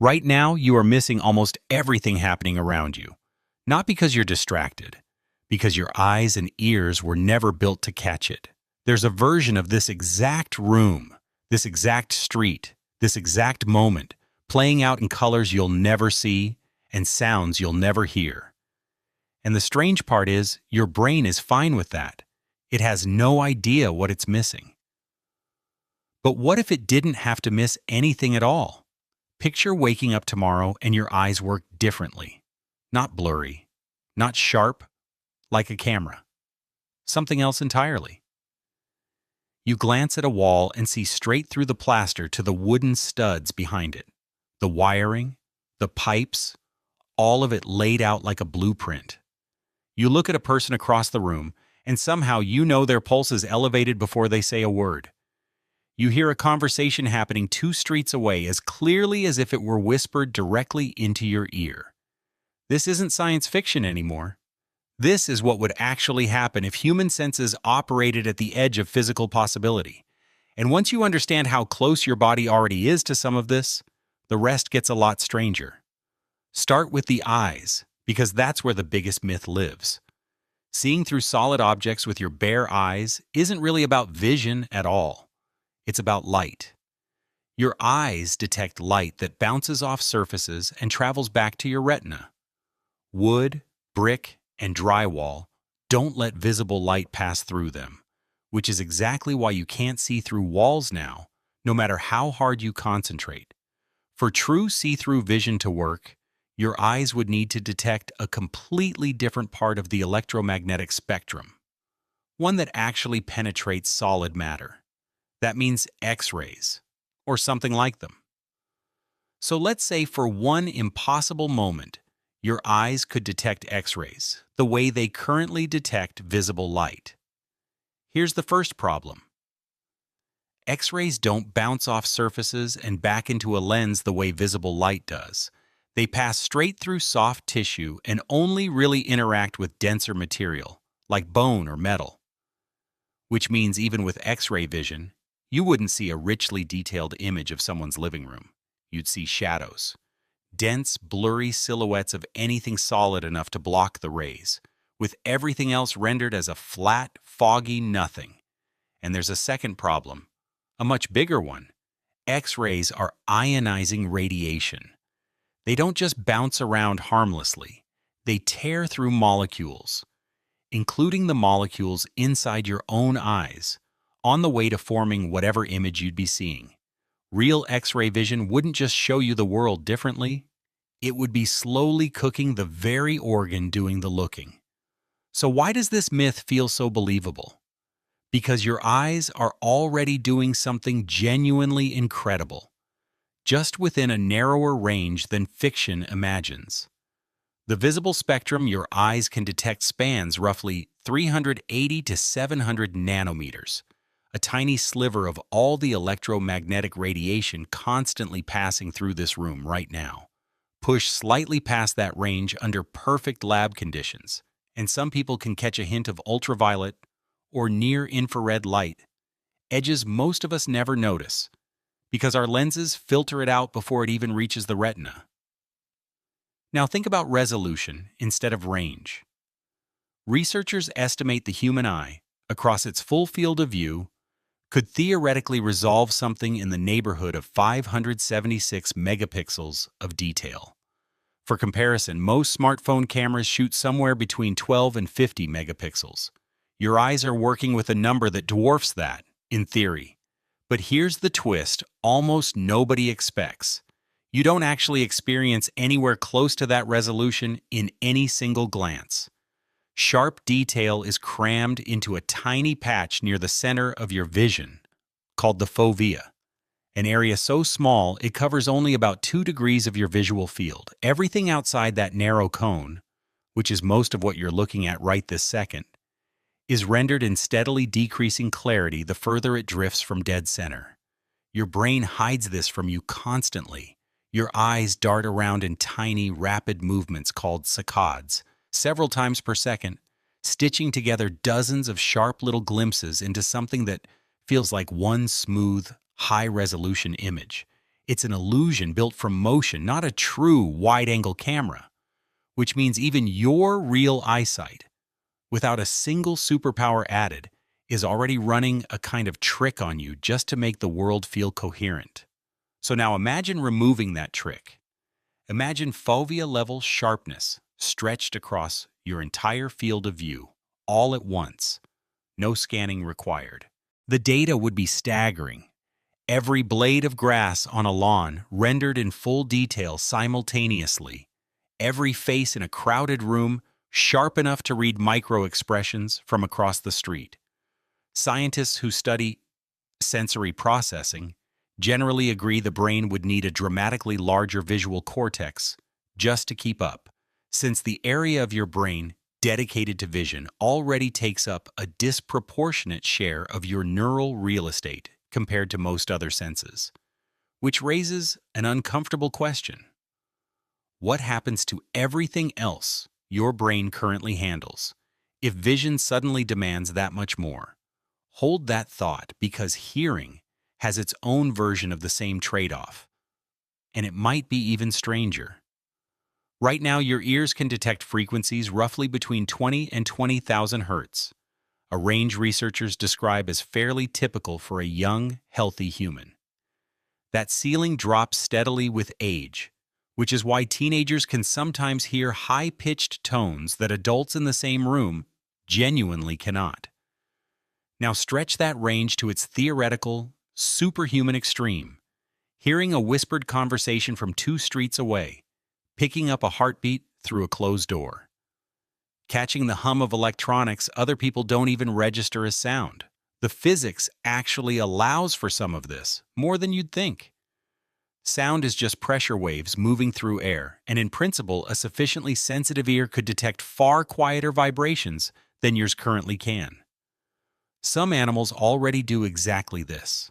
Right now, you are missing almost everything happening around you. Not because you're distracted, because your eyes and ears were never built to catch it. There's a version of this exact room, this exact street, this exact moment, playing out in colors you'll never see and sounds you'll never hear. And the strange part is, your brain is fine with that. It has no idea what it's missing. But what if it didn't have to miss anything at all? Picture waking up tomorrow and your eyes work differently. Not blurry, not sharp, like a camera. Something else entirely. You glance at a wall and see straight through the plaster to the wooden studs behind it. The wiring, the pipes, all of it laid out like a blueprint. You look at a person across the room, and somehow you know their pulse is elevated before they say a word. You hear a conversation happening 2 streets away as clearly as if it were whispered directly into your ear. This isn't science fiction anymore. This is what would actually happen if human senses operated at the edge of physical possibility. And once you understand how close your body already is to some of this, the rest gets a lot stranger. Start with the eyes, because that's where the biggest myth lives. Seeing through solid objects with your bare eyes isn't really about vision at all. It's about light. Your eyes detect light that bounces off surfaces and travels back to your retina. Wood, brick, and drywall don't let visible light pass through them, which is exactly why you can't see through walls now, no matter how hard you concentrate. For true see-through vision to work, your eyes would need to detect a completely different part of the electromagnetic spectrum, one that actually penetrates solid matter. That means X-rays, or something like them. So let's say for one impossible moment, your eyes could detect X-rays the way they currently detect visible light. Here's the first problem. X-rays don't bounce off surfaces and back into a lens the way visible light does. They pass straight through soft tissue and only really interact with denser material, like bone or metal. Which means even with X-ray vision, you wouldn't see a richly detailed image of someone's living room. You'd see shadows. Dense, blurry silhouettes of anything solid enough to block the rays, with everything else rendered as a flat, foggy nothing. And there's a second problem, a much bigger one. X-rays are ionizing radiation. They don't just bounce around harmlessly. They tear through molecules, including the molecules inside your own eyes, on the way to forming whatever image you'd be seeing. Real X-ray vision wouldn't just show you the world differently, it would be slowly cooking the very organ doing the looking. So why does this myth feel so believable? Because your eyes are already doing something genuinely incredible, just within a narrower range than fiction imagines. The visible spectrum your eyes can detect spans roughly 380 to 700 nanometers, a tiny sliver of all the electromagnetic radiation constantly passing through this room right now. Push slightly past that range under perfect lab conditions, and some people can catch a hint of ultraviolet or near-infrared light, edges most of us never notice, because our lenses filter it out before it even reaches the retina. Now think about resolution instead of range. Researchers estimate the human eye, across its full field of view, could theoretically resolve something in the neighborhood of 576 megapixels of detail. For comparison, most smartphone cameras shoot somewhere between 12 and 50 megapixels. Your eyes are working with a number that dwarfs that, in theory. But here's the twist almost nobody expects. You don't actually experience anywhere close to that resolution in any single glance. Sharp detail is crammed into a tiny patch near the center of your vision, called the fovea, an area so small it covers only about 2 degrees of your visual field. Everything outside that narrow cone, which is most of what you're looking at right this second, is rendered in steadily decreasing clarity the further it drifts from dead center. Your brain hides this from you constantly. Your eyes dart around in tiny, rapid movements called saccades, several times per second, stitching together dozens of sharp little glimpses into something that feels like one smooth, high-resolution image. It's an illusion built from motion, not a true wide-angle camera, which means even your real eyesight, without a single superpower added, is already running a kind of trick on you just to make the world feel coherent. So now imagine removing that trick. Imagine fovea-level sharpness stretched across your entire field of view, all at once. No scanning required. The data would be staggering. Every blade of grass on a lawn rendered in full detail simultaneously. Every face in a crowded room sharp enough to read micro-expressions from across the street. Scientists who study sensory processing generally agree the brain would need a dramatically larger visual cortex just to keep up, since the area of your brain dedicated to vision already takes up a disproportionate share of your neural real estate compared to most other senses. Which raises an uncomfortable question. What happens to everything else your brain currently handles if vision suddenly demands that much more? Hold that thought, because hearing has its own version of the same trade-off, and it might be even stranger. Right now, your ears can detect frequencies roughly between 20 and 20,000 hertz, a range researchers describe as fairly typical for a young, healthy human. That ceiling drops steadily with age, which is why teenagers can sometimes hear high-pitched tones that adults in the same room genuinely cannot. Now stretch that range to its theoretical, superhuman extreme, hearing a whispered conversation from 2 streets away, picking up a heartbeat through a closed door, catching the hum of electronics other people don't even register as sound. The physics actually allows for some of this, more than you'd think. Sound is just pressure waves moving through air, and in principle, a sufficiently sensitive ear could detect far quieter vibrations than yours currently can. Some animals already do exactly this.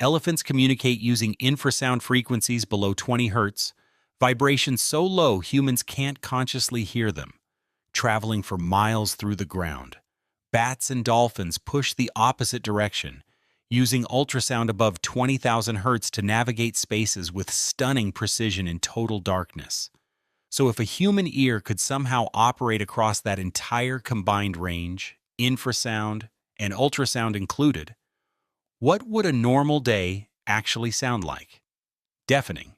Elephants communicate using infrasound frequencies below 20 hertz, vibrations so low humans can't consciously hear them, traveling for miles through the ground. Bats and dolphins push the opposite direction, using ultrasound above 20,000 hertz to navigate spaces with stunning precision in total darkness. So if a human ear could somehow operate across that entire combined range, infrasound and ultrasound included, what would a normal day actually sound like? Deafening.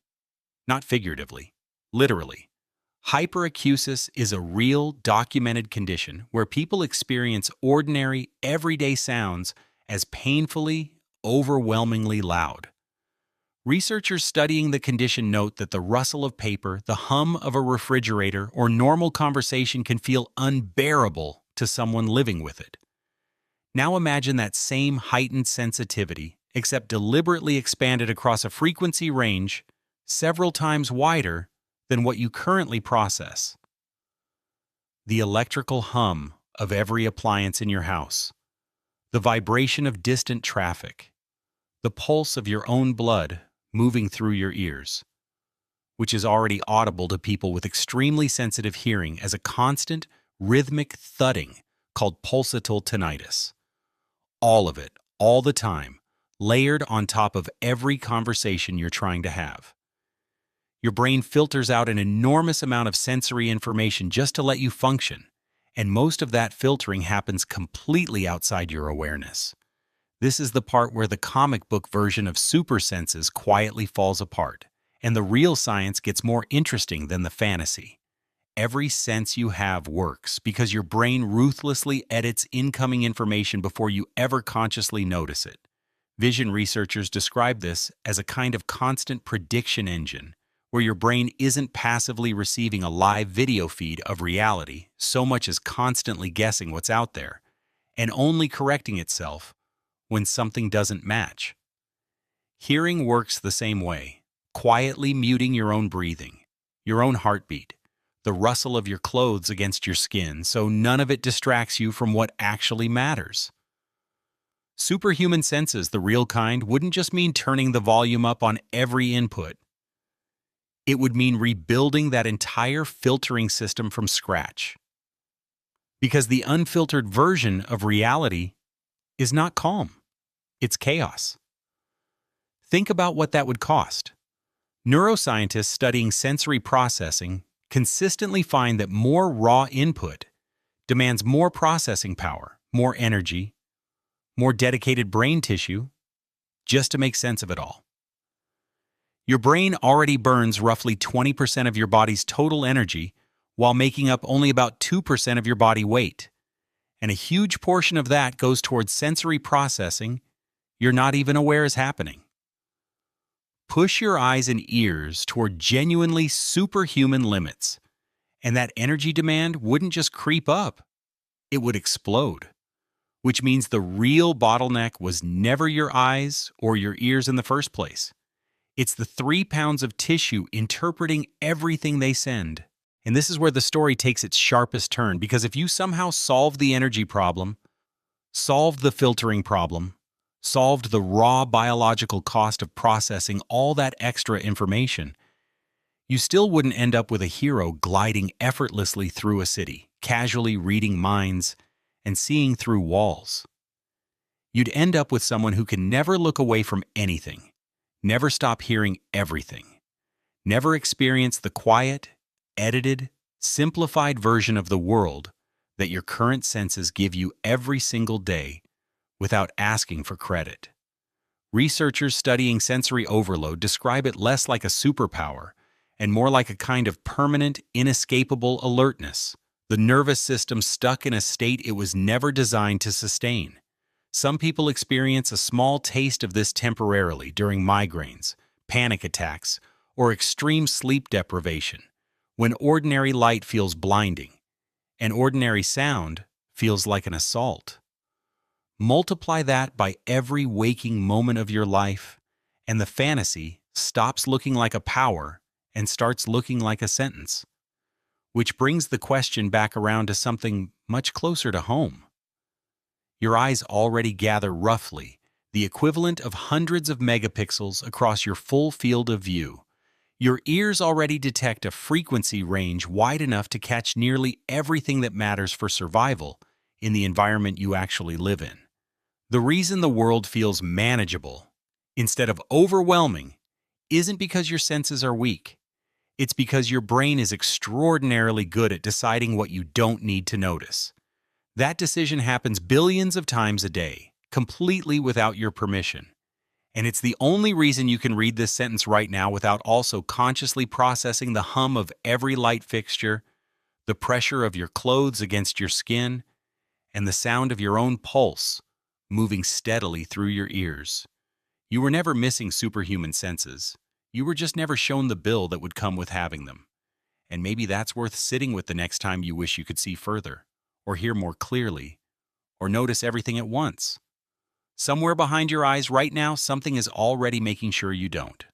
Not figuratively, literally. Hyperacusis is a real, documented condition where people experience ordinary, everyday sounds as painfully, overwhelmingly loud. Researchers studying the condition note that the rustle of paper, the hum of a refrigerator, or normal conversation can feel unbearable to someone living with it. Now imagine that same heightened sensitivity, except deliberately expanded across a frequency range several times wider than what you currently process. The electrical hum of every appliance in your house, the vibration of distant traffic, the pulse of your own blood moving through your ears, which is already audible to people with extremely sensitive hearing as a constant, rhythmic thudding called pulsatile tinnitus. All of it, all the time, layered on top of every conversation you're trying to have. Your brain filters out an enormous amount of sensory information just to let you function, and most of that filtering happens completely outside your awareness. This is the part where the comic book version of super senses quietly falls apart, and the real science gets more interesting than the fantasy. Every sense you have works because your brain ruthlessly edits incoming information before you ever consciously notice it. Vision researchers describe this as a kind of constant prediction engine, where your brain isn't passively receiving a live video feed of reality so much as constantly guessing what's out there, and only correcting itself when something doesn't match. Hearing works the same way, quietly muting your own breathing, your own heartbeat, the rustle of your clothes against your skin, so none of it distracts you from what actually matters. Superhuman senses, the real kind, wouldn't just mean turning the volume up on every input. It would mean rebuilding that entire filtering system from scratch. Because the unfiltered version of reality is not calm, it's chaos. Think about what that would cost. Neuroscientists studying sensory processing consistently find that more raw input demands more processing power, more energy, more dedicated brain tissue, just to make sense of it all. Your brain already burns roughly 20% of your body's total energy while making up only about 2% of your body weight. And a huge portion of that goes towards sensory processing you're not even aware is happening. Push your eyes and ears toward genuinely superhuman limits, and that energy demand wouldn't just creep up, it would explode. Which means the real bottleneck was never your eyes or your ears in the first place. It's the 3 pounds of tissue interpreting everything they send. And this is where the story takes its sharpest turn, because if you somehow solved the energy problem, solved the filtering problem, solved the raw biological cost of processing all that extra information, you still wouldn't end up with a hero gliding effortlessly through a city, casually reading minds, and seeing through walls. You'd end up with someone who can never look away from anything, never stop hearing everything, never experience the quiet, edited, simplified version of the world that your current senses give you every single day without asking for credit. Researchers studying sensory overload describe it less like a superpower and more like a kind of permanent, inescapable alertness, the nervous system stuck in a state it was never designed to sustain. Some people experience a small taste of this temporarily during migraines, panic attacks, or extreme sleep deprivation, when ordinary light feels blinding, and ordinary sound feels like an assault. Multiply that by every waking moment of your life, and the fantasy stops looking like a power and starts looking like a sentence. Which brings the question back around to something much closer to home. Your eyes already gather roughly the equivalent of hundreds of megapixels across your full field of view. Your ears already detect a frequency range wide enough to catch nearly everything that matters for survival in the environment you actually live in. The reason the world feels manageable instead of overwhelming isn't because your senses are weak. It's because your brain is extraordinarily good at deciding what you don't need to notice. That decision happens billions of times a day, completely without your permission. And it's the only reason you can read this sentence right now without also consciously processing the hum of every light fixture, the pressure of your clothes against your skin, and the sound of your own pulse moving steadily through your ears. You were never missing superhuman senses. You were just never shown the bill that would come with having them. And maybe that's worth sitting with the next time you wish you could see further, or hear more clearly, or notice everything at once. Somewhere behind your eyes right now, something is already making sure you don't.